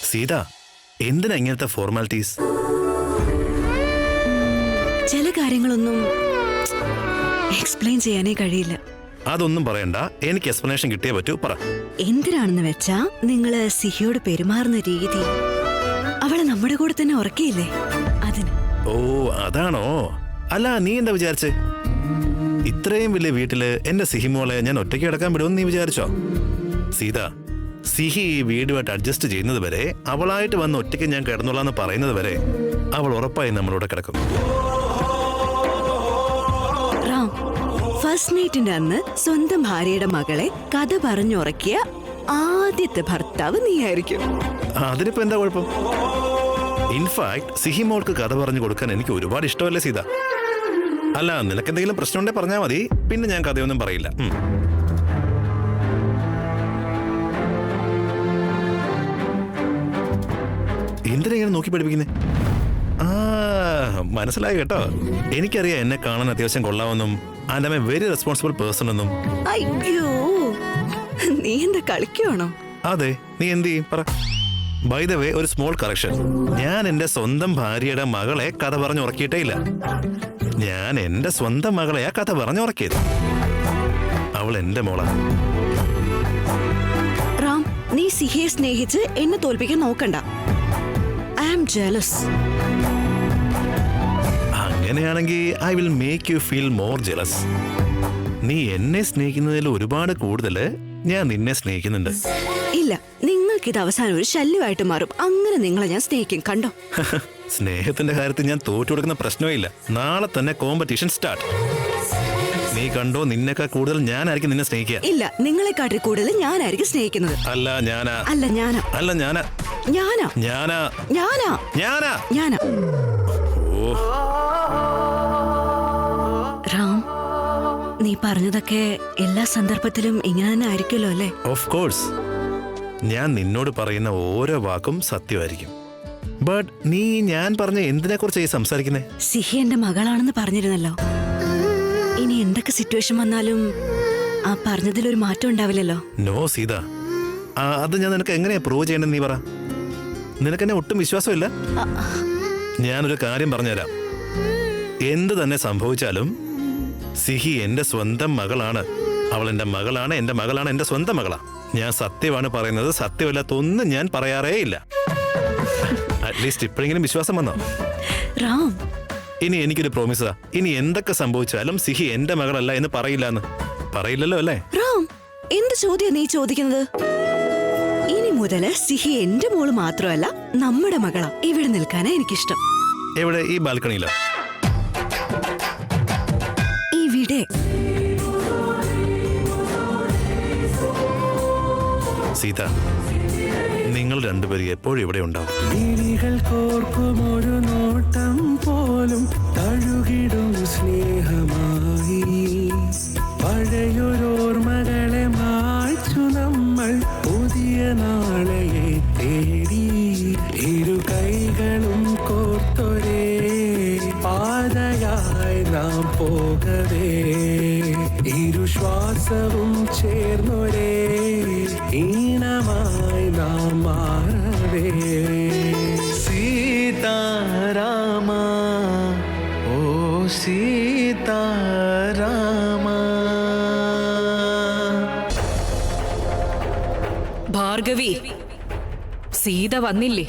സീത, എന്തിനാ ഇങ്ങനത്തെ ഫോർമാലിറ്റീസ്? ചില കാര്യങ്ങളൊന്നും എക്സ്പ്ലെയിൻ ചെയ്യാനേ കഴിയില്ല. അതൊന്നും പറയണ്ട, എനിക്ക് എക്സ്പ്ലനേഷൻ കിട്ടിയേ പറ്റൂ, പറ. എന്തിനാണെന്ന് വെച്ചാ നിങ്ങള് സിഹിയോട് പെരുമാറുന്ന രീതി, അവളെ നമ്മുടെ കൂടെ തന്നെ ഉറക്കിയില്ലേ, അതിന്. ഓ, അതാണോ? അല്ല, നീ എന്താ വിചാരിച്ചേ? ഇത്രയും വലിയ വീട്ടില് എന്റെ സിഹിമോളെ ഞാൻ ഒറ്റയ്ക്ക് കിടക്കാൻ വിടുമെന്ന് നീ വിചാരിച്ചോ? സീത, സിഹി ഈ വീടുമായിട്ട് അഡ്ജസ്റ്റ് ചെയ്യുന്നത് വരെ, അവളായിട്ട് വന്ന് ഒറ്റയ്ക്ക് ഞാൻ കിടന്നോളാന്ന് പറയുന്നത് വരെ അവൾ ഉറപ്പായി നമ്മളോട് കിടക്കും. റാം, ഫസ്റ്റ് നൈറ്റിന്റെ അന്ന് സ്വന്തം ഭാര്യയുടെ മകളെ കഥ പറഞ്ഞുറക്കിയ ആദ്യത്തെ ഭർത്താവ് നീയായിരിക്കും. അതിനിപ്പോ എന്താ കുഴപ്പം? ഇൻഫാക്ട് സിഹിമോൾക്ക് കഥ പറഞ്ഞു കൊടുക്കാൻ എനിക്ക് ഒരുപാട് ഇഷ്ടമല്ലേ സീത? അല്ല, നിനക്കെന്തെങ്കിലും പ്രശ്നമുണ്ടെ പറഞ്ഞാൽ മതി, പിന്നെ ഞാൻ കഥയൊന്നും പറയില്ല. എന്തിനാ ഇങ്ങനെ നോക്കി പഠിപ്പിക്കുന്നേ? മനസ്സിലായി കേട്ടോ. എനിക്കറിയാം എന്നെ കാണാൻ അത്യാവശ്യം കൊള്ളാമെന്നും and I am a very responsible person എന്നും. അയ്യോ, നീ എന്താ കളിക്കുവാണോ? അതെ, നീ എന്ത് ചെയ്യും പറ. ബൈ ദ വേ, ഒരു സ്മോൾ കറക്ഷൻ. ഞാൻ എന്റെ സ്വന്തം ഭാര്യയുടെ മകളെ കഥ പറഞ്ഞുറക്കിയിട്ടേ ഇല്ല. ഞാൻ എന്റെ സ്വന്തം മകളെയാ കഥ പറഞ്ഞുറക്കിയത്. അവൾ എന്റെ മോളാ. റാം, നീ സിഹിയെ സ്നേഹിച്ച് എന്നെ തോൽപ്പിക്കാൻ നോക്കണ്ട. I am jealous. അങ്ങനെയാണെങ്കിൽ I will make you feel more jealous. നീ എന്നെ സ്നേഹിക്കുന്നതിൽ ഒരുപാട് കൂടുതൽ ഞാൻ നിന്നെ സ്നേഹിക്കുന്നുണ്ട്. ഇല്ല, നിങ്ങൾക്കിത് അവസാനം ഒരു ശല്യമായിട്ട് മാറും. അങ്ങനെ നിങ്ങളെ ഞാൻ സ്നേഹിക്കും, കണ്ടോ? സ്നേഹത്തിന്റെ കാര്യത്തിൽ ഞാൻ തോറ്റു കൊടുക്കുന്ന പ്രശ്നമേ ഇല്ല. നാളെ തന്നെ കോമ്പറ്റീഷൻ സ്റ്റാർട്ട്. നീ കണ്ടോ, നിന്നെക്കാൾ കൂടുതൽ ഞാനായിരിക്കും നിന്നെ സ്നേഹിക്കുക. ഇല്ല, നിങ്ങളെക്കാട്ടിൽ കൂടുതൽ ഞാനായിരിക്കും സ്നേഹിക്കുന്നത്. അല്ല ഞാനാ. അല്ല ഞാനാ. അല്ല ഞാനാ. ഞാനാ. ഞാനാ. ഞാനാ. ഞാനാ. ഞാനാ. ഓ, റാം, നീ പറഞ്ഞതൊക്കെ എല്ലാ സന്ദർഭത്തിലും ഇങ്ങനെ തന്നെ ആയിരിക്കുമല്ലോ അല്ലേ? Of course. ഞാൻ നിന്നോട് പറയുന്ന ഓരോ വാക്കും സത്യമായിരിക്കും. ബട്ട് നീ ഞാൻ പറഞ്ഞ എന്തിനെ കുറിച്ചായി സംസാരിക്കുന്നേ? സിഹി എന്റെ മകളാണെന്ന് പറഞ്ഞിരുന്നല്ലോ. ഇനി എന്തൊക്കെ സിറ്റുവേഷൻ വന്നാലും ആ പറഞ്ഞതിലൊരു മാറ്റം ഉണ്ടാവില്ലല്ലോ. നോ സീത, അത് ഞാൻ നിനക്ക് എങ്ങനെയാ പ്രൂവ് ചെയ്യണമെന്ന് നീ പറ. നിനക്കെന്നെ ഒട്ടും വിശ്വാസമില്ല? ഞാനൊരു കാര്യം പറഞ്ഞുതരാം. എന്ത് തന്നെ സംഭവിച്ചാലും സിഹി എന്റെ സ്വന്തം മകളാണ്. അവൾ എന്റെ മകളാണ്, എന്റെ മകളാണ്, എന്റെ സ്വന്തം മകളാ. ഞാൻ സത്യമാണ് പറയുന്നത്, സത്യമല്ലാത്തൊന്നും ഞാൻ പറയാറേ ഇല്ല. അറ്റ്ലീസ്റ്റ് ഇപ്പോഴെങ്കിലും വിശ്വാസം വന്നോ? റാം, ഇനി എനിക്കൊരു പ്രോമിസാ, ഇനി എന്തൊക്കെ സംഭവിച്ചാലും സിഹി എന്റെ മകളല്ല എന്ന് പറയില്ലെന്ന്. പറയില്ലല്ലോ അല്ലേ? റാം, എന്ത് ചോദ്യം നീ ചോദിക്കുന്നത്? ഇനി മുതല് സിഹി എന്റെ മോള് മാത്രമല്ല, നമ്മുടെ മകളാ. ഇവിടെ നിൽക്കാനാ എനിക്കിഷ്ടം. എവിടെ? ഈ ബാൽക്കണിയിലോ? ഇവിടെ. സീത, നിങ്ങൾ രണ്ടുപേരും എപ്പോഴും ഇവിടെ ഉണ്ടാവും. വിളികൾ കോർക്കും ഒരു നോട്ടം പോലും തഴുകിടും സ്നേഹമായി. പഴയൊരോർമ്മകളെ മായ്ച്ചു നമ്മൾ പുതിയ നാളെയെ തേടി. ഇരു കൈകളും കോർത്തൊരേ പാതയായി നാം പോകവേ. ഇരു ശ്വാസവും ചേർന്നൊരേ ഈണമായി നാം മാറവേ. സീതാരാമ, ഓ സീതാരാമ. ഭാർഗവി, സീത വന്നില്ലേ?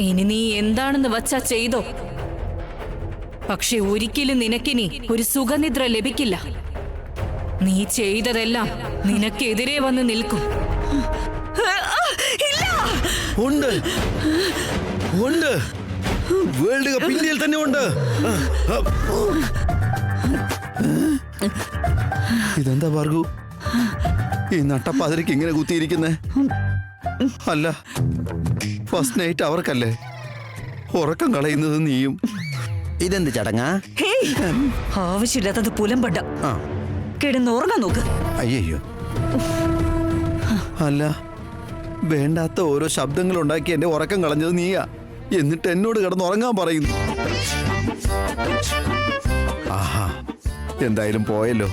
ഇനി നീ എന്താണെന്ന് വച്ചാ ചെയ്തോ. പക്ഷെ ഒരിക്കലും നിനക്കിനി ഒരു സുഖനിദ്ര ലഭിക്കില്ല. നീ ചെയ്തതെല്ലാം നിനക്കെതിരെ വന്ന് നിൽക്കും. ഉണ്ട്, ഉണ്ട്. വേൾഡ് കപ്പ് ഇന്ത്യയിൽ തന്നെ ഉണ്ട്. ഇതെന്താ ഭാർഗു, ഈ നട്ടപ്പാതിരക്ക് ഇങ്ങനെ കുത്തിയിരിക്കുന്നേ? അല്ല, ഫസ്റ്റ് നൈറ്റ് അവർക്കല്ലേ, ഉറക്കം കളയുന്നത് നീയും. ഇതെന്ത് ചടങ്ങാ? ആവശ്യമില്ലാത്തത് പുലമ്പട്ട. കിടന്നുറങ്ങാൻ നോക്ക്. അയ്യോ, അല്ല, വേണ്ടാത്ത ഓരോ ശബ്ദങ്ങൾ ഉണ്ടാക്കി എന്റെ ഉറക്കം കളഞ്ഞത് നീയാ. എന്നിട്ട് എന്നോട് കിടന്നുറങ്ങാൻ പറയുന്നു. ആഹാ, എന്തായാലും പോയല്ലോ.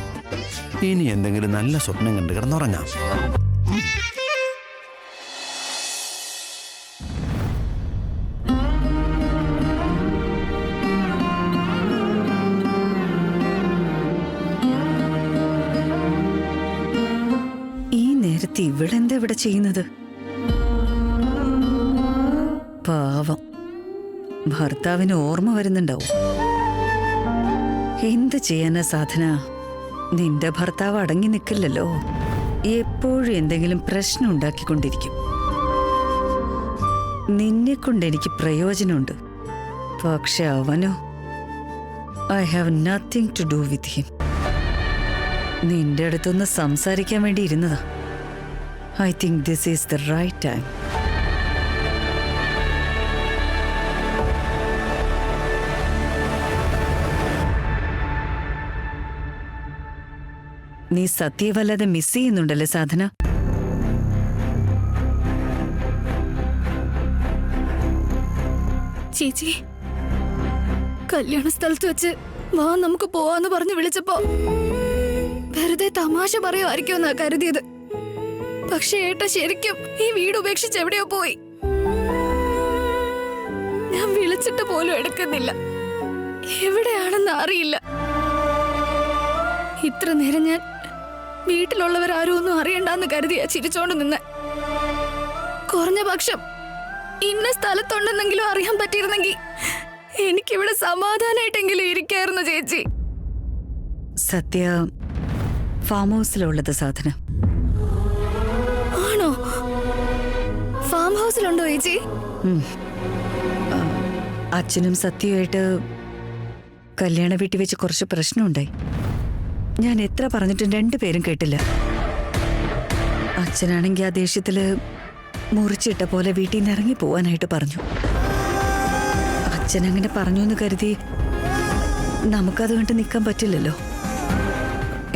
ഇനി എന്തെങ്കിലും നല്ല സ്വപ്നം കണ്ട് കിടന്നുറങ്ങാം. ഇവളെന്താ ഇവിടെ ചെയ്യുന്നത്? പാവം, ഭർത്താവിന് ഓർമ്മ വരുന്നുണ്ടാവും. എന്ത് ചെയ്യാനാ സാധന? നിന്റെ ഭർത്താവ് അടങ്ങി നിൽക്കില്ലല്ലോ. എപ്പോഴും എന്തെങ്കിലും പ്രശ്നം ഉണ്ടാക്കിക്കൊണ്ടിരിക്കും. നിന്നെ കൊണ്ട് എനിക്ക് പ്രയോജനമുണ്ട്, പക്ഷെ അവനോ, I have nothing to do with him. നിന്റെ അടുത്തൊന്ന് സംസാരിക്കാൻ വേണ്ടി ഇരുന്നതാ. I think this is the right time. നീ സത്യെ വല്ലാതെ മിസ് ചെയ്യുന്നുണ്ടല്ലേ സാധന? ചേച്ചി, കല്യാണ സ്ഥലത്ത് വെച്ച് വാ നമുക്ക് പോവാന്ന് പറഞ്ഞു വിളിച്ചപ്പോ വെറുതെ തമാശ പറയുമായിരിക്കുമെന്നാ കരുതിയത്. പക്ഷെ ഏട്ട ശരിക്കും ഈ വീട് ഉപേക്ഷിച്ച് എവിടെയോ പോയി. ഞാൻ വിളിച്ചിട്ട് പോലും എടുക്കുന്നില്ല. എവിടെയാണെന്ന് അറിയില്ല. ഇത്ര നേരം ഞാൻ വീട്ടിലുള്ളവരാരും ഒന്നും അറിയണ്ടെന്ന് കരുതിയാ ചിരിച്ചോണ്ട് നിന്ന്. കുറഞ്ഞ പക്ഷം ഇന്ന സ്ഥലത്തുണ്ടെന്നെങ്കിലും അറിയാൻ പറ്റിയിരുന്നെങ്കിൽ എനിക്കിവിടെ സമാധാനായിട്ടെങ്കിലും ഇരിക്കായിരുന്നു ചേച്ചി. സത്യ ഫാം ഹൗസിലുള്ളത് സാധന. ആണോ? ഫാം ഹൗസിലുണ്ടോ ചേച്ചി? അച്ഛനും സത്യമായിട്ട് കല്യാണ വീട്ടിൽ വെച്ച് കുറച്ച് പ്രശ്നമുണ്ടായി. ഞാൻ എത്ര പറഞ്ഞിട്ടും രണ്ടുപേരും കേട്ടില്ല. അച്ഛനാണെങ്കിൽ ആ ദേഷ്യത്തില് മുറിച്ചിട്ട പോലെ വീട്ടിൽ നിന്ന് ഇറങ്ങി പോവാനായിട്ട് പറഞ്ഞു. അച്ഛൻ അങ്ങനെ പറഞ്ഞു എന്ന് കരുതി നമുക്കത് കണ്ട് നിൽക്കാൻ പറ്റില്ലല്ലോ.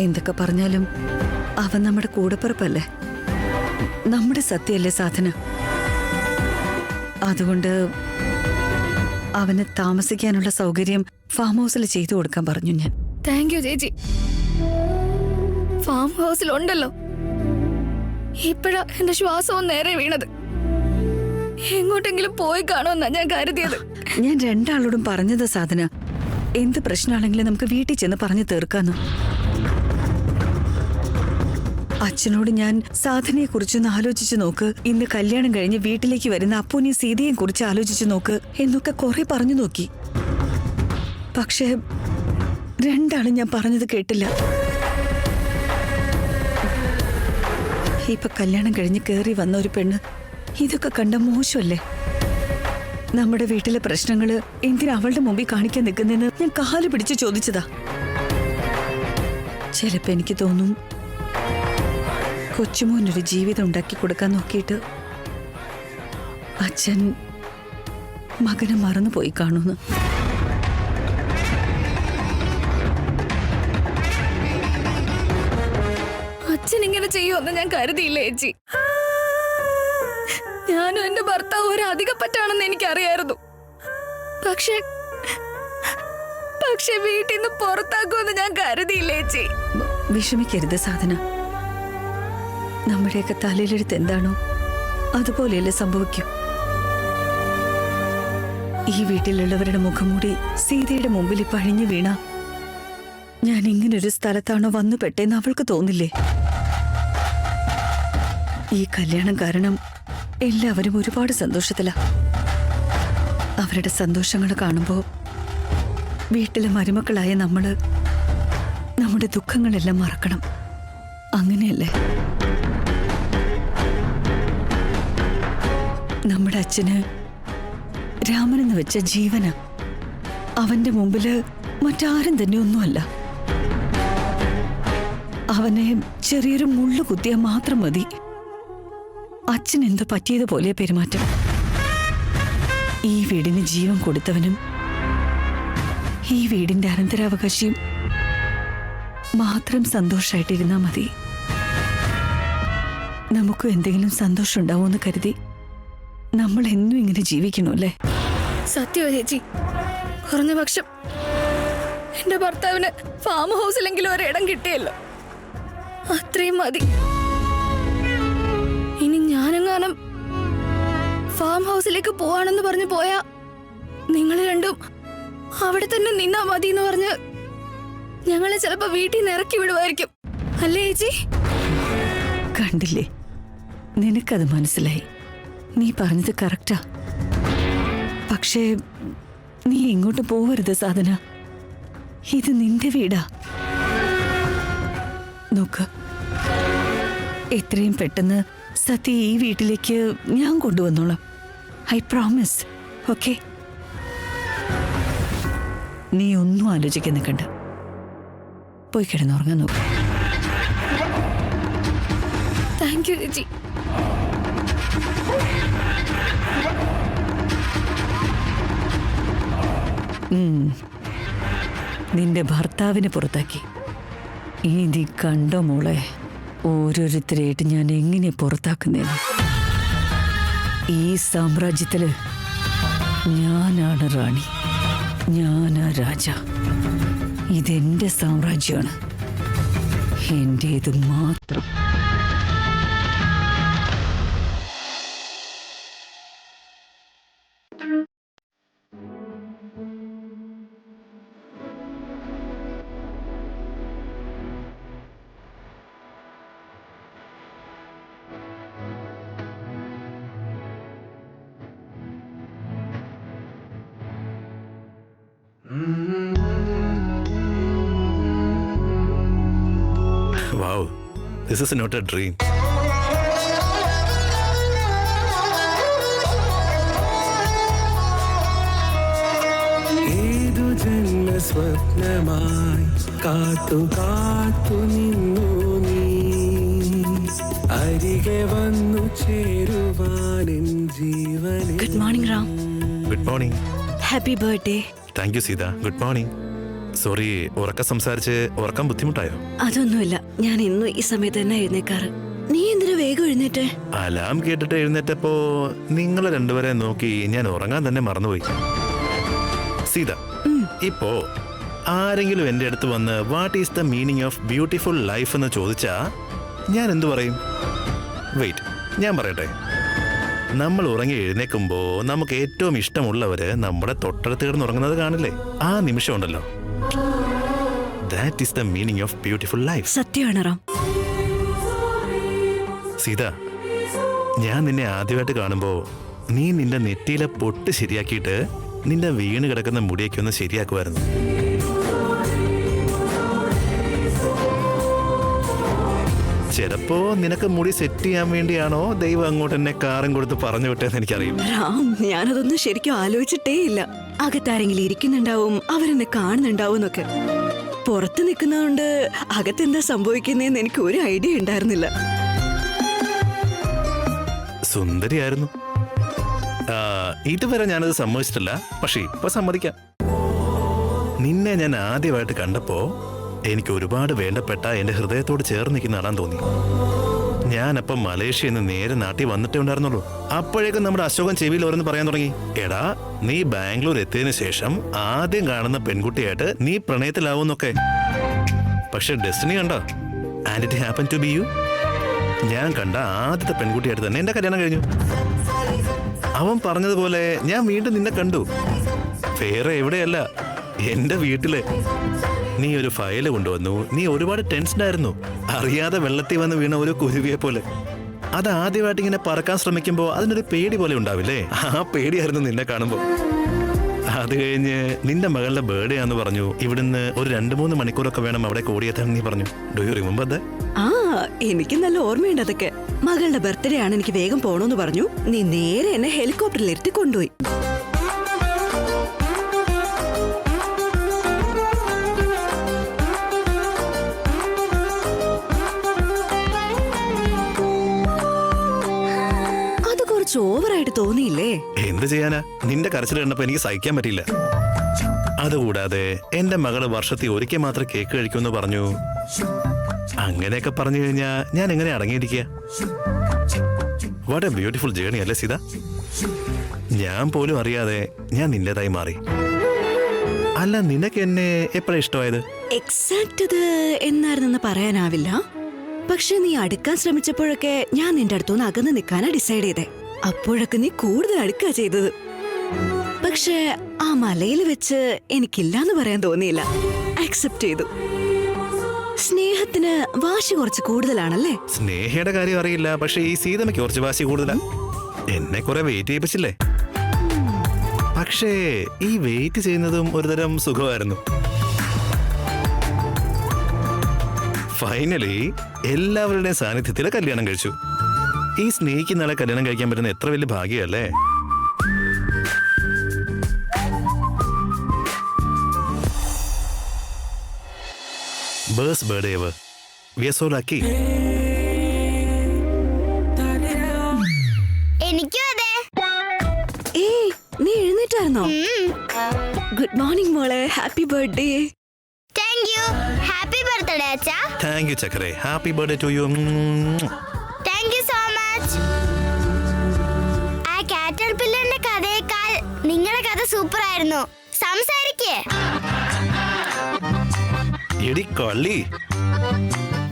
എന്തൊക്കെ പറഞ്ഞാലും അവൻ നമ്മുടെ കൂടപ്പിറപ്പല്ലേ, നമ്മുടെ സത്യമല്ലേ സാധന. അതുകൊണ്ട് അവന് താമസിക്കാനുള്ള സൗകര്യം ഫാം ഹൗസിൽ ചെയ്തു കൊടുക്കാൻ പറഞ്ഞു ഞാൻ. താങ്ക് യു ചേച്ചി. ഫാം ഹൗസിലുണ്ടല്ലോ. ഇപ്പഴാ എന്റെ ശ്വാസവും നേരെ വീണത്. എങ്ങോട്ടെങ്കിലും പോയി കാണുമെന്നാ ഞാൻ കരുതിയത്. ഞാൻ രണ്ടാളോടും പറഞ്ഞത് സാധന, എന്ത് പ്രശ്നമാണെങ്കിലും നമുക്ക് വീട്ടിൽ ചെന്ന് പറഞ്ഞു തീർക്കാന്ന്. അച്ഛനോട് ഞാൻ സാധനയെ കുറിച്ചൊന്ന് ആലോചിച്ചു നോക്ക്, ഇന്ന് കല്യാണം കഴിഞ്ഞ് വീട്ടിലേക്ക് വരുന്ന അപ്പൂനെയും സീതയെയും കുറിച്ച് ആലോചിച്ചു നോക്ക് എന്നൊക്കെ കുറെ പറഞ്ഞു നോക്കി. പക്ഷേ രണ്ടാളും ഞാൻ പറഞ്ഞത് കേട്ടില്ല. ഇപ്പൊ കല്യാണം കഴിഞ്ഞ് കേറി വന്ന ഒരു പെണ്ണ് ഇതൊക്കെ കണ്ട മോശമല്ലേ? നമ്മുടെ വീട്ടിലെ പ്രശ്നങ്ങള് എന്തിനാ അവളുടെ മുമ്പിൽ കാണിക്കാൻ നിൽക്കുന്നെന്ന് ഞാൻ കാല് പിടിച്ച് ചോദിച്ചതാ. ചിലപ്പോ എനിക്ക് തോന്നും കൊച്ചുമോനൊരു ജീവിതം ഉണ്ടാക്കി കൊടുക്കാൻ നോക്കിയിട്ട് അച്ഛൻ മകനെ മറന്നുപോയി കാണുന്നു. അച്ഛൻ ഇങ്ങനെ ചെയ്യുമെന്ന് ഞാൻ കരുതിയില്ല ചേച്ചി. ഞാനും എന്റെ ഭർത്താവ് ഒരു അധികപ്പറ്റാണെന്ന് എനിക്കറിയായിരുന്നു. പക്ഷെ വീട്ടിൽ നിന്ന് പുറത്താക്കുമെന്ന് ഞാൻ കരുതിയില്ല ചേച്ചി. വിഷമിക്കരുത് സാധന. നമ്മുടെയൊക്കെ തലയിലെടുത്ത് എന്താണോ അതുപോലെയല്ലേ സംഭവിക്കൂ. ഈ വീട്ടിലുള്ളവരുടെ മുഖംമൂടി സീതയുടെ മുമ്പിൽ പഴിഞ്ഞു വീണ ഞാൻ ഇങ്ങനൊരു സ്ഥലത്താണോ വന്നു പെട്ടേന്ന് അവൾക്ക് തോന്നില്ലേ? ഈ കല്യാണം കാരണം എല്ലാവരും ഒരുപാട് സന്തോഷത്തിലാ. അവരുടെ സന്തോഷങ്ങൾ കാണുമ്പോ വീട്ടിലെ മരുമക്കളായ നമ്മള് നമ്മുടെ ദുഃഖങ്ങളെല്ലാം മറക്കണം. അങ്ങനെയല്ലേ? നമ്മുടെ അച്ഛന് രാമനെന്ന് വെച്ച ജീവന. അവന്റെ മുമ്പില് മറ്റാരും തന്നെ ഒന്നുമല്ല. അവനെ ചെറിയൊരു മുള്ളു കുത്തിയാൽ മാത്രം മതി അച്ഛൻ എന്തോ പറ്റിയതുപോലെ പെരുമാറ്റം. ഈ വീടിന് ജീവൻ കൊടുത്തവനും ഈ വീടിന്റെ അനന്തരാവകാശിയും മാത്രം സന്തോഷായിട്ടിരുന്നാ മതി. നമുക്കും എന്തെങ്കിലും സന്തോഷം ഉണ്ടാവുമെന്ന് കരുതി നമ്മൾ എന്നും ഇങ്ങനെ ജീവിക്കണോ അല്ലേ? സത്യോ ചേച്ചി, കുറഞ്ഞ പക്ഷം എന്റെ ഭർത്താവിന് ഫാം ഹൗസിലെങ്കിലും ഒരിടം കിട്ടിയല്ലോ, അത്രയും മതി. ഇനി ഞാനെങ്ങാനും ഫാം ഹൗസിലേക്ക് പോവാണെന്ന് പറഞ്ഞു പോയാ നിങ്ങൾ രണ്ടും അവിടെ തന്നെ നിന്നാ മതി എന്ന് പറഞ്ഞ് ഞങ്ങളെ ചിലപ്പോ വീട്ടിൽ നിന്ന് ഇറക്കി വിടുമായിരിക്കും, അല്ലേ ചേച്ചി? കണ്ടില്ലേ, നിനക്കത് മനസ്സിലായി. നീ പറഞ്ഞത് കറക്റ്റാ. പക്ഷേ നീ എങ്ങോട്ട് പോവരുത് സാധന. ഇത് നിന്റെ വീടാ. നോക്ക്, എത്രയും പെട്ടെന്ന് സത്യ ഈ വീട്ടിലേക്ക് ഞാൻ കൊണ്ടുവന്നോളാം. I promise. ഓക്കെ? നീ ഒന്നും ആലോചിക്കാൻ നിൽക്കണ്ട. പോയി കിടന്നുറങ്ങാൻ നോക്ക്. താങ്ക് യു ചേച്ചി. നിന്റെ ഭർത്താവിനെ പുറത്താക്കി. ഇനി നീ കണ്ടോ മോളെ, ഓരോരുത്തരെയായിട്ട് ഞാൻ എങ്ങനെ പുറത്താക്കുന്നേന്ന്. ഈ സാമ്രാജ്യത്തില് ഞാനാണ് റാണി, ഞാനാ രാജ. ഇതെന്റെ സാമ്രാജ്യമാണ്, എന്റേത് മാത്രം. Wow, this is not a dream. ഏതു ജന്മ സ്വപ്നമായി കാത്തു കാത്തു നിന്നു നീ, അരികെ വന്നു ചേരുവാനെൻ ജീവനെ. Good morning Ram. Good morning. Happy birthday. Thank you Sita. Good morning. Sorry, ഉറക്കം സംസാരിച്ച് ഉറക്കം ബുദ്ധിമുട്ടായോ? അതൊന്നുമില്ല, ഞാൻ ഇന്നും ഈ സമയത്ത് തന്നെ എഴുന്നേക്കാറ്. നീ എന്തിനു വേഗം എഴുന്നേറ്റേ? അലാം കേട്ടിട്ട് എഴുന്നേറ്റപ്പോ നിങ്ങളെ രണ്ടുപേരെ നോക്കി ഞാൻ ഉറങ്ങാൻ തന്നെ മറന്നുപോയി. സീത, ഇപ്പോ ആരെങ്കിലും എന്റെ അടുത്ത് വന്ന് what is the meaning of beautiful life എന്ന് ചോദിച്ചാ ഞാൻ എന്തു പറയും? വെയിറ്റ്, ഞാൻ പറയട്ടെ. നമ്മൾ ഉറങ്ങി എഴുന്നേക്കുമ്പോ നമുക്ക് ഏറ്റവും ഇഷ്ടമുള്ളവര് നമ്മുടെ തൊട്ടടുത്ത് കിടന്നുറങ്ങുന്നത് കാണില്ലേ? ആ നിമിഷം ഉണ്ടല്ലോ, that is the meaning of beautiful life. സത്യമാണ് റാം. സീത, ഞാൻ നിന്നെ ആദ്യമായിട്ട് കാണുമ്പോ നീ നിന്റെ നെറ്റിയിലെ പൊട്ട് ശരിയാക്കിയിട്ട് നിന്റെ വീണ് കിടക്കുന്ന മുടിയൊക്കെ ഒന്ന് ശരിയാക്കുമായിരുന്നു. ചിലപ്പോ നിനക്ക് മുടി സെറ്റ് ചെയ്യാൻ വേണ്ടിയാണോ ദൈവം അങ്ങോട്ട് എന്നെ കാറും കൊടുത്ത് പറഞ്ഞു വിട്ടേന്ന് എനിക്കറിയും. റാം, ഞാനതൊന്നും ശരിക്കും ആലോചിച്ചിട്ടേ ഇല്ല. അകത്താരെങ്കിലും ഇരിക്കുന്നുണ്ടാവും, അവരെന്നെ കാണുന്നുണ്ടാവും എന്നൊക്കെ. പുറത്ത് നിൽക്കുന്നതുകൊണ്ട് അകത്തെന്താ സംഭവിക്കുന്നതെന്ന് എനിക്ക് ഒരു ഐഡിയ ഉണ്ടായിരുന്നില്ല. സുന്ദരിയായിരുന്നു. ഇതുവരെ ഞാനത് സമ്മതിച്ചിട്ടില്ല, പക്ഷേ ഇപ്പൊ സമ്മതിക്കാം. നിന്നെ ഞാൻ ആദ്യമായിട്ട് കണ്ടപ്പോ എനിക്ക് ഒരുപാട് വേണ്ടപ്പെട്ട എന്റെ ഹൃദയത്തോട് ചേർന്ന് നിൽക്കുന്ന ആടാൻ തോന്നി. ഞാനപ്പം മലേഷ്യയിൽ നിന്ന് നേരെ നാട്ടിൽ വന്നിട്ടേ ഉണ്ടായിരുന്നുള്ളൂ. അപ്പോഴേക്കും നമ്മുടെ അശോകൻ ചെവിയിൽ ഓരോന്ന് പറയാൻ തുടങ്ങി. എടാ, നീ ബാംഗ്ലൂർ എത്തിയതിനു ശേഷം ആദ്യം കാണുന്ന പെൺകുട്ടിയായിട്ട് നീ പ്രണയത്തിലാവുന്നൊക്കെ. പക്ഷെ ഡെസ്റ്റിനി കണ്ടോ? And it happen to be you. ഞാൻ കണ്ട ആദ്യത്തെ പെൺകുട്ടിയായിട്ട് തന്നെ എന്റെ കല്യാണം കഴിഞ്ഞു. അവൻ പറഞ്ഞതുപോലെ ഞാൻ വീണ്ടും നിന്നെ കണ്ടു. വേറെ എവിടെയല്ല, എന്റെ വീട്ടില്. നീ ഒരു ഫയല് കൊണ്ടുവന്നു. നീ ഒരുപാട് ടെൻഷനായിരുന്നു, അറിയാതെ വെള്ളത്തിൽ വന്ന് വീണ ഒരു കുരുവിയെ പോലെ. അത് ആദ്യമായിട്ട് ഇങ്ങനെ പറക്കാൻ ശ്രമിക്കുമ്പോ അതിനൊരു പേടി പോലെ ഉണ്ടാവില്ലേ? ആ പേടിയായിരുന്നു നിന്നെ കാണുമ്പോ. അത് കഴിഞ്ഞ് നിന്റെ മകളുടെ ബർത്ത്ഡേ ആന്ന് പറഞ്ഞു. ഇവിടുന്ന് ഒരു 2-3 മണിക്കൂറൊക്കെ വേണം അവിടെ ഓടിയെത്താൻ നീ പറഞ്ഞു. Do you remember that? ആ, എനിക്ക് നല്ല ഓർമ്മയുണ്ട് അതൊക്കെ. മകളുടെ ബർത്ത്ഡേ ആണ്, എനിക്ക് വേഗം പോണോന്ന് പറഞ്ഞു. നീ നേരെ എന്നെ ഹെലികോപ്റ്ററിൽ ഇരുത്തി കൊണ്ടുപോയി. അത് കുറച്ച് ഓവറായിട്ട് തോന്നിയില്ലേ? എന്ത് ചെയ്യാനാ, നിന്റെ കരച്ചിൽ കണ്ടപ്പോ എനിക്ക് സഹിക്കാൻ പറ്റില്ല. അതുകൂടാതെ എന്റെ മകള് വർഷത്തിൽ ഒരിക്കൽ മാത്രം കേക്ക് കഴിക്കുമെന്ന് പറഞ്ഞു. അങ്ങനെയൊക്കെ പറഞ്ഞു കഴിഞ്ഞാ ഞാൻ എങ്ങനെ അടങ്ങിയിരിക്കുക? വാട്ട് എ ബ്യൂട്ടിഫുൾ ജേർണി അല്ലേ സീത? ഞാൻ പോലും അറിയാതെ ഞാൻ നിന്റേതായി മാറി. അല്ല, നിനക്ക് എന്നെ എപ്പോഴാ ഇഷ്ടമായത്? എക്സാക്ട് അത് എന്നായിരുന്നെന്ന് പറയാനാവില്ല. പക്ഷെ നീ അടുക്കാൻ ശ്രമിച്ചപ്പോഴൊക്കെ ഞാൻ നിന്റെ അടുത്തുനിന്ന് അകന്ന് നിൽക്കാനാ ഡിസൈഡ് ചെയ്തേ. അപ്പോഴൊക്കെ നീ കൂടുതൽ അടുക്കുക ചെയ്തത്. പക്ഷെ ആ മലയിൽ വെച്ച് എനിക്കില്ലാന്ന് പറയാൻ തോന്നിയില്ല. ആക്സെപ്റ്റ് ചെയ്തു. സ്നേഹത്തിന് വാശി കുറച്ച് കൂടുതലാണല്ലേ? സ്നേഹയുടെ കാര്യം അറിയില്ല, പക്ഷെ ഈ സീതമ്മയ്ക്ക് കുറച്ച് വാശി കൂടുതലാ. എന്നെ കുറെ വെയിറ്റ് ചെയ്യിപ്പിച്ചില്ലേ? പക്ഷേ ഈ വെയിറ്റ് ചെയ്യുന്നതും ഒരുതരം സുഖമായിരുന്നു. ഫൈനലി എല്ലാവരുടെയും സാന്നിധ്യത്തിൽ കല്യാണം കഴിച്ചു. ഈ സ്നേഹിക്കുന്ന ആളെ കല്യാണം കഴിക്കാൻ പറ്റുന്ന എത്ര വലിയ ഭാഗ്യമല്ലേ? ബേഴ്സ് birthday ever. We are so lucky. എനിക്കും അതെ. ഏയ്, നീ എഴുന്നേറ്റായിരുന്നോ? ഗുഡ് മോർണിംഗ് മോളെ, happy birthday. Thank you. Happy birthday അച്ഛാ. താങ്ക് യു ചക്കരെ. Happy birthday to you. Thank you so much. ആ കാറ്റർ പില്ലറിന്റെ കഥയേക്കാൾ നിങ്ങളുടെ കഥ സൂപ്പർ ആയിരുന്നു. സംസാരിക്കേ. എടി കള്ളി.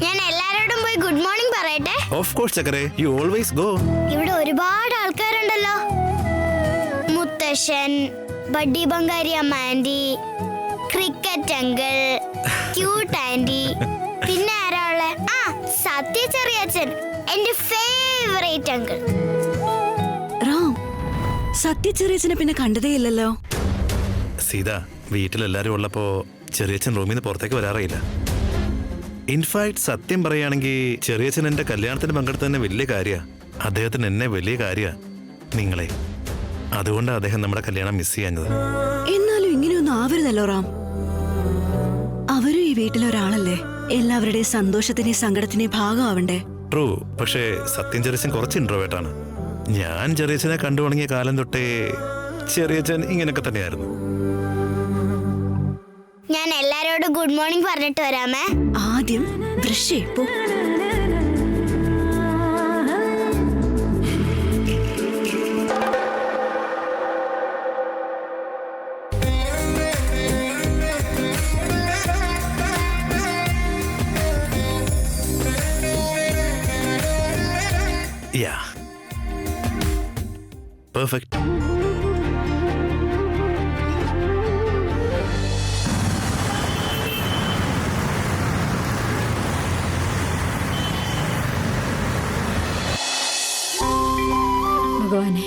ഞാൻ എല്ലാരോടും പോയി ഗുഡ് മോർണിംഗ് പറയട്ടെ. ഓഫ് കോഴ്സ് ചക്കരെ, യു ഓൾവേസ് ഗോ. ഇവിടെ ഒരുപാട് ആൾക്കാരുണ്ടല്ലോ. മുത്തശ്ശൻ, ബഡ്ഡി ബംഗാരി അമ്മ aunty, cricket uncle, cute aunty, പിന്നെ ആരാ ഉള്ളെ? ആ, സത്യ ചെറിയച്ഛൻ, എന്റെ ഫേവറേറ്റ് അങ്കിൾ. റാം, സത്യചെറിയച്ചനെ പിന്നെ കണ്ടതേ ഇല്ലല്ലോ. സീത, വീട്ടിലെല്ലാരും ഉള്ളപ്പോ ചെറിയച്ഛൻ റൂമിൽ നിന്ന് പുറത്തേക്ക് വരാറില്ല. ഇൻഫാക്ട് സത്യം പറയുകയാണെങ്കിൽ ചെറിയച്ഛൻ എന്റെ കല്യാണത്തിന് പങ്കെടുത്ത തന്നെ വലിയ കാര്യ. അദ്ദേഹത്തിന് എന്നെ വലിയ കാര്യ, നിങ്ങളെ. അതുകൊണ്ട് അദ്ദേഹം നമ്മുടെ കല്യാണം മിസ് ചെയ്യാഞ്ഞത്. എന്നാലും ഇങ്ങനെയൊന്നും ആവരുതല്ലോ റാം. അവരും ഈ വീട്ടിലൊരാളല്ലേ. എല്ലാവരുടെയും സന്തോഷത്തിന്റെയും സങ്കടത്തിന്റെയും ഭാഗമാവണ്ടേ? ട്രൂ. പക്ഷേ സത്യം ചെറിയച്ഛൻ കുറച്ച് ഇൻട്രോവേർട്ടാണ്. ഞാൻ ചെറിയച്ഛനെ കണ്ടു തുടങ്ങിയ കാലം തൊട്ടേ ചെറിയച്ഛൻ ഇങ്ങനെയൊക്കെ തന്നെയായിരുന്നു. ഞാൻ എല്ലാരോടും ഗുഡ് മോർണിംഗ് പറഞ്ഞിട്ട് വരാമേ. ആദ്യം ബ്രഷ് പോ. Yeah. Perfect. ഭഗവാനെ,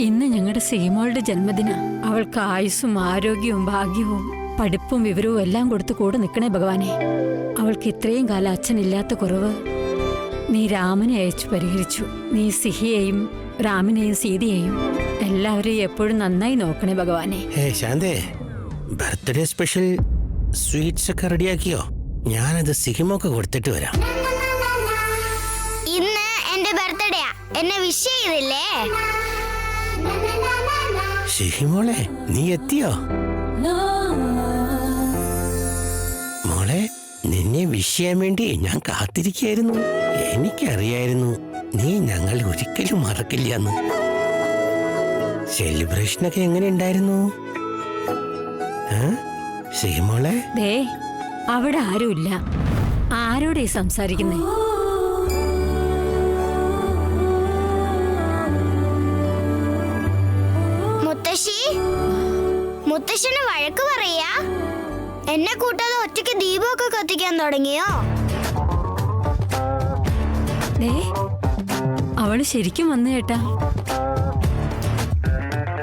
ഇന്ന് ഞങ്ങളുടെ സീമോളുടെ ജന്മദിന. അവൾക്ക് ആയുസ്സും ആരോഗ്യവും ഭാഗ്യവും പഠിപ്പും വിവരവും എല്ലാം കൊടുത്ത് കൂടെ നിൽക്കണേ ഭഗവാനെ. അവൾക്ക് ഇത്രയും കാലം അച്ഛനില്ലാത്ത കുറവ് നീ രാമനെ അയച്ചു പരിഹരിച്ചു. നീ സിഹിയെയും രാമിനെയും സീതയെയും എല്ലാവരെയും എപ്പോഴും നന്നായി നോക്കണേ ഭഗവാനെ. ശാന്തേ, ബർത്ത്ഡേ സ്പെഷ്യൽ സ്വീറ്റ്സ് ഒക്കെ റെഡിയാക്കിയോ? ഞാനത് സിഹിമൊക്കെ കൊടുത്തിട്ട് വരാം. ഇന്ന് എന്റെ ബർത്ത്ഡേയാ. എന്നെ വിഷ് ചെയ്തില്ലേ? സിഹിമോളെ, നീ എത്തിയോ? മോളെ, നിന്നെ വിഷ് ചെയ്യാൻ വേണ്ടി ഞാൻ കാത്തിരിക്കായിരുന്നു. എനിക്കറിയായിരുന്നു നീ ഞങ്ങൾ ഒരിക്കലും മറക്കില്ലെന്ന്. സെലിബ്രേഷനൊക്കെ എങ്ങനെ ഉണ്ടായിരുന്നു സിഹിമോളെ? ദേ, അവിടെ ആരുമില്ല. ആരോടെ സംസാരിക്കുന്നേ? മുത്തശ്ശി, മുത്തശ്ശന് വഴക്ക് പറയാ. എന്നെ കൂട്ടാതെ ഒറ്റയ്ക്ക് ദീപമൊക്കെ കത്തിക്കാൻ തുടങ്ങിയോ? ദേ, അവള് ശരിക്കും വന്നു കേട്ടാ.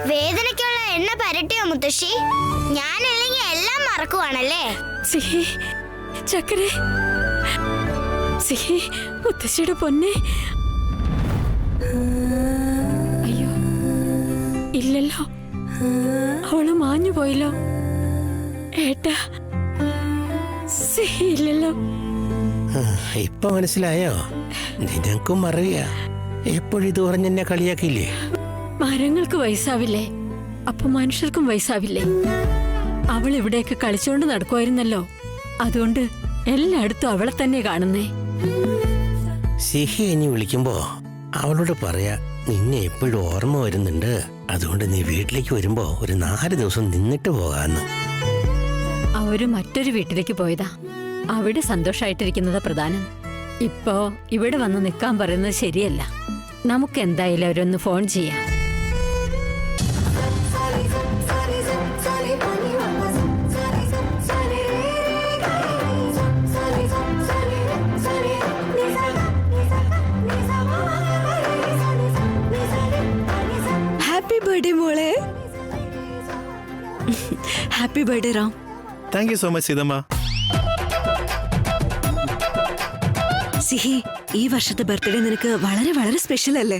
വേദനയ്ക്കുള്ള എണ്ണ പരട്ടിയോ മുത്തശ്ശി? ഞാനല്ലെങ്കിൽ എല്ലാം മറക്കുവാണല്ലേ? സിഹി, ചക്കരെ, സിഹി, മുത്തശ്ശിയുടെ പൊന്നെ. അയ്യോ, ഇല്ലല്ലോ, അവള് മാഞ്ഞു പോയല്ലോ. ഏട്ടാ, സിഹി ഇല്ലല്ലോ. ഇപ്പൊ മനസ്സിലായോ? നിനക്കും അറിയാ, എപ്പോഴും ഇത് പറഞ്ഞെന്നെ കളിയാക്കില്ലേ? മരങ്ങൾക്ക് വയസ്സാവില്ലേ, അപ്പൊ മനുഷ്യർക്കും വയസ്സാവില്ലേ? അവൾ ഇവിടെയൊക്കെ കളിച്ചോണ്ട് നടക്കുമായിരുന്നല്ലോ. അതുകൊണ്ട് എല്ലായിടത്തും അവളെ തന്നെ കാണുന്നേ. സിഹി ഇനി വിളിക്കുമ്പോ അവളോട് പറയാ, നിന്നെ എപ്പോഴും ഓർമ്മ വരുന്നുണ്ട്. അതുകൊണ്ട് നീ വീട്ടിലേക്ക് വരുമ്പോ ഒരു 4 ദിവസം നിന്നിട്ട് പോകാന്ന്. അവര് മറ്റൊരു വീട്ടിലേക്ക് പോയതാ. അവിടെ സന്തോഷായിട്ടിരിക്കുന്നത് പ്രധാനം. ഇപ്പോ ഇവിടെ വന്ന് നിൽക്കാൻ പറയുന്നത് ശരിയല്ല. നമുക്ക് എന്തായാലും അവരൊന്ന് ഫോൺ ചെയ്യാം. ബർത്ത്ഡേ മോളെ. Happy birthday Ram. Thank you so much Seethamma. Sihi, ഈ വർഷത്തെ ബർത്ത്ഡേ നിനക്ക് വളരെ വളരെ സ്പെഷ്യൽ അല്ലേ?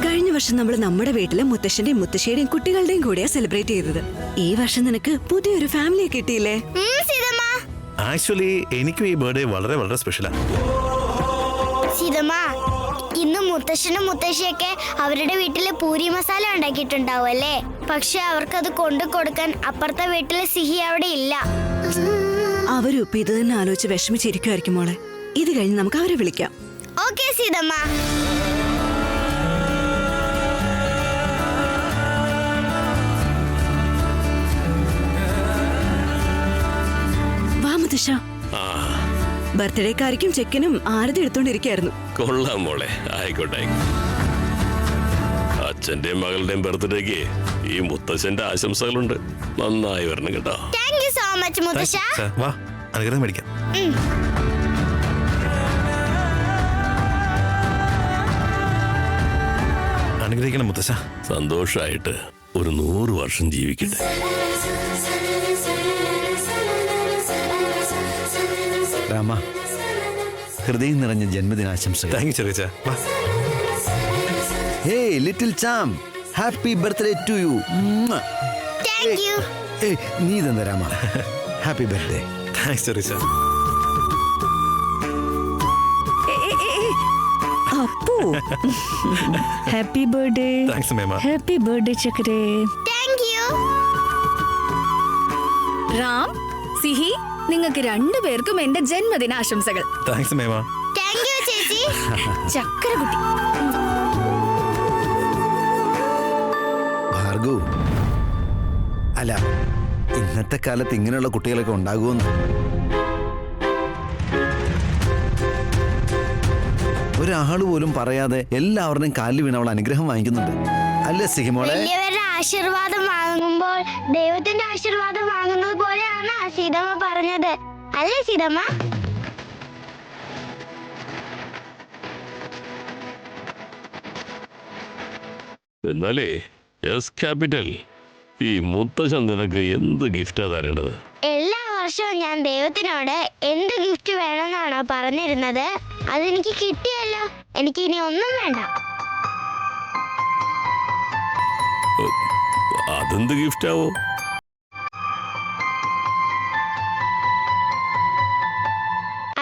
കഴിഞ്ഞ വർഷം നമ്മൾ നമ്മുടെ വീട്ടിലെ മുത്തശ്ശന്റെയും മുത്തശ്ശിയുടെയും കുട്ടികളുടെയും കൂടെയാ സെലിബ്രേറ്റ് ചെയ്തത്. ഈ വർഷം നിനക്ക് പുതിയൊരു ഫാമിലിയെ കിട്ടിയില്ലേ? സീതമ്മ, ആക്ച്വലി എനിക്കും ഈ ബർത്ത്ഡേ വളരെ വളരെ സ്പെഷ്യലാണ്. സീതമ്മ, ഇന്ന് മുത്തശ്ശനും മുത്തശ്ശിയൊക്കെ അവരുടെ വീട്ടില് പൂരി മസാല ഉണ്ടാക്കിയിട്ടുണ്ടാവും അല്ലേ? പക്ഷെ അവർക്കത് കൊണ്ടു കൊടുക്കാൻ അപ്പുറത്തെ വീട്ടിലെ സിഹി അവിടെ ഇല്ല. അവരും ഇപ്പൊ ഇത് തന്നെ ആലോചിച്ച് വിഷമിച്ചിരിക്കുമായിരിക്കും മോളെ. ഇത് കഴിഞ്ഞ് നമുക്ക് അവരെ വിളിക്കാം. ഓക്കെ സീതമ്മ. വാ മുത്തശ്ശ. ബർത്ത്ഡേക്കാരിക്കും ചെക്കനും ആരതി എടുത്തോണ്ടിരിക്കായിരുന്നു. കൊള്ളാം മോളെ, ആയിക്കോട്ടെ. അച്ഛന്റെയും മകളുടെയും ബർത്ത്ഡേക്ക് ഈ മുത്തശ്ശന്റെ ആശംസകളുണ്ട്. നന്നായി വരണം കേട്ടോ. താങ്ക് യു സോ മച്ച് മുത്തശ്ശ. വാ, അനുഗ്രഹം മേടിക്കാം. അനുഗ്രഹിക്കണം മുത്തശ്ശ. സന്തോഷായിട്ട് ഒരു 100 വർഷം ജീവിക്കട്ടെ. രാമ, ഹൃദയം നിറഞ്ഞ ജന്മദിനാശംസകൾ. താങ്ക് യു ചെറിയ. വാ. Hey little charm, happy birthday to you. Thank you. നീ തന്നെ രാമ. Happy birthday. താങ്ക്സ് ചെറിയ. Appu, happy birthday. താങ്ക്സ് മേമ. ഹാപ്പി ബർത്ത്ഡേ ചക്കരേ. Thank you. റാം, സിഹി, നിങ്ങൾക്ക് രണ്ടുപേർക്കും എന്റെ ജന്മദിനാശംസകൾ. താങ്ക്സ് മേമ. താങ്ക് യു ചേച്ചി. ചക്കരകുട്ടി. ഭാർഗു, അല്ല, ഇന്നത്തെ കാലത്ത് ഇങ്ങനെയുള്ള കുട്ടികളൊക്കെ ഉണ്ടാകുമെന്ന്. ഒരാൾ പോലും പറയാതെ എല്ലാവരുടെയും കാലിൽ വീണ് അവൾ അനുഗ്രഹം വാങ്ങിക്കുന്നുണ്ട്. അല്ലേ സിഹിമോളെ? വലിയവരുടെ ആശീർവാദം വാങ്ങുമ്പോൾ ദൈവത്തിന്റെ ആശീർവാദം വാങ്ങുന്നത് പോലെയാണ് സീതമ്മ പറഞ്ഞത്. അല്ലേ സീതമ്മ? എന്നാലേ എസ് ക്യാപിറ്റൽ, ഈ മുത്തശ്ശൻ നിനക്ക് എന്ത് ഗിഫ്റ്റാ തരേണ്ടത്? എല്ലാ വർഷവും ഞാൻ ദൈവത്തിനോട് എന്ത് ഗിഫ്റ്റ് വേണമെന്നാണോ പറഞ്ഞിരുന്നത്. അതെനിക്ക് കിട്ടിയല്ലോ. എനിക്ക് ഇനി ഒന്നും വേണ്ട. അതെന്ത് ഗിഫ്റ്റാവോ?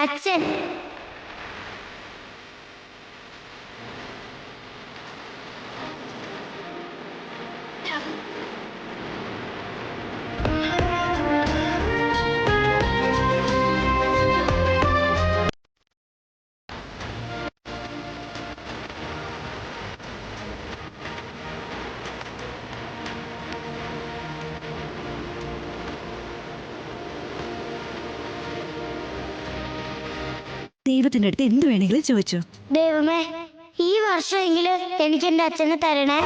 അച്ഛൻ. ദൈവത്തിന്റെ അടുത്ത് എന്ത് വേണമെങ്കിലും ചോദിച്ചോ. ദൈവമേ, ഈ വർഷമെങ്കിലും എനിക്ക് എന്റെ അച്ഛനെ തരണേ.